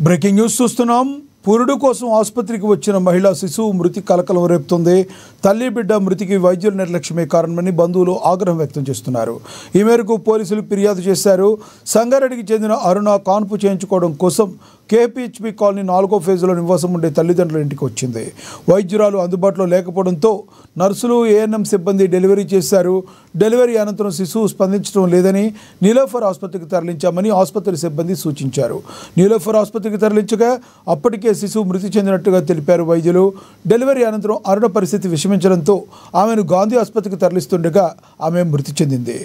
Breaking news చూస్తున్నాం. పురుడు కోసం ఆసుపత్రికి వచ్చిన మహిళా శిశువు మృతి కలకలం రేపుతుంది. తల్లి బిడ్డ మృతికి వైద్యుల నిర్లక్ష్యమే కారణమని బంధువులు ఆగ్రహం వ్యక్తం చేస్తున్నారు. ఈ మేరకు పోలీసులు ఫిర్యాదు చేశారు. సంగారెడ్డికి చెందిన అరుణ కాన్పు చేయించుకోవడం కోసం కేపీహెచ్బీ కాలనీ 4వ ఫేజ్లో నివాసం ఉండే తల్లిదండ్రుల ఇంటికి వచ్చింది. వైద్యురాలు అందుబాటులో లేకపోవడంతో నర్సులు, ఏఎన్ఎం సిబ్బంది డెలివరీ చేశారు. డెలివరీ అనంతరం శిశువు స్పందించడం లేదని నీలోఫర్ ఆసుపత్రికి తరలించామని ఆసుపత్రి సిబ్బంది సూచించారు. నీలోఫర్ ఆసుపత్రికి తరలించగా అప్పటికే శిశువు మృతి చెందినట్టుగా తెలిపారు వైద్యులు. డెలివరీ అనంతరం అరుణ పరిస్థితి విషమించడంతో ఆమెను గాంధీ ఆసుపత్రికి తరలిస్తుండగా ఆమె మృతి చెందింది.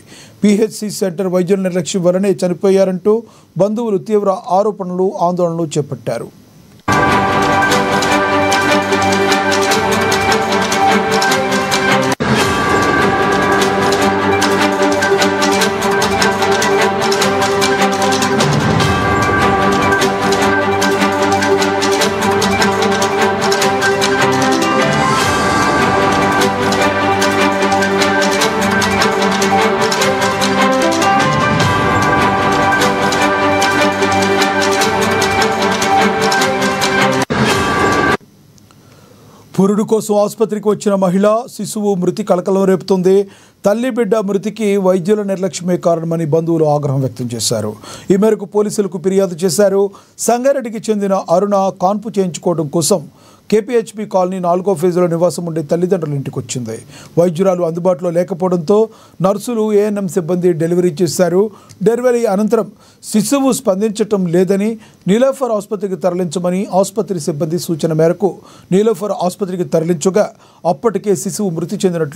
పిహెచ్సి సెంటర్ వైద్యుల నిర్లక్ష్యం వల్లనే చనిపోయారంటూ బంధువులు తీవ్ర ఆరోపణలు, ఆందోళనలు చేపట్టారు. పురుడు కోసం ఆసుపత్రికి వచ్చిన మహిళ శిశువు మృతి కలకలం రేపుతుంది. తల్లి బిడ్డ మృతికి వైద్యుల నిర్లక్ష్యమే కారణమని బంధువులు ఆగ్రహం వ్యక్తం చేశారు. ఈ మేరకు పోలీసులకు ఫిర్యాదు చేశారు. సంగారెడ్డికి చెందిన అరుణ కాన్పు చేయించుకోవడం కోసం కేపీహెచ్బీ కాలనీ 4వ ఫేజ్లో నివాసం ఉండే తల్లిదండ్రుల ఇంటికి వచ్చింది. వైద్యురాలు అందుబాటులో లేకపోవడంతో నర్సులు, ఏఎన్ఎం సిబ్బంది డెలివరీ చేశారు. డెలివరీ అనంతరం శిశువు స్పందించటం లేదని నీలోఫర్ ఆసుపత్రికి తరలించమని ఆసుపత్రి సిబ్బంది సూచన మేరకు నీలోఫర్ ఆసుపత్రికి తరలించగా అప్పటికే శిశువు మృతి చెందినట్లు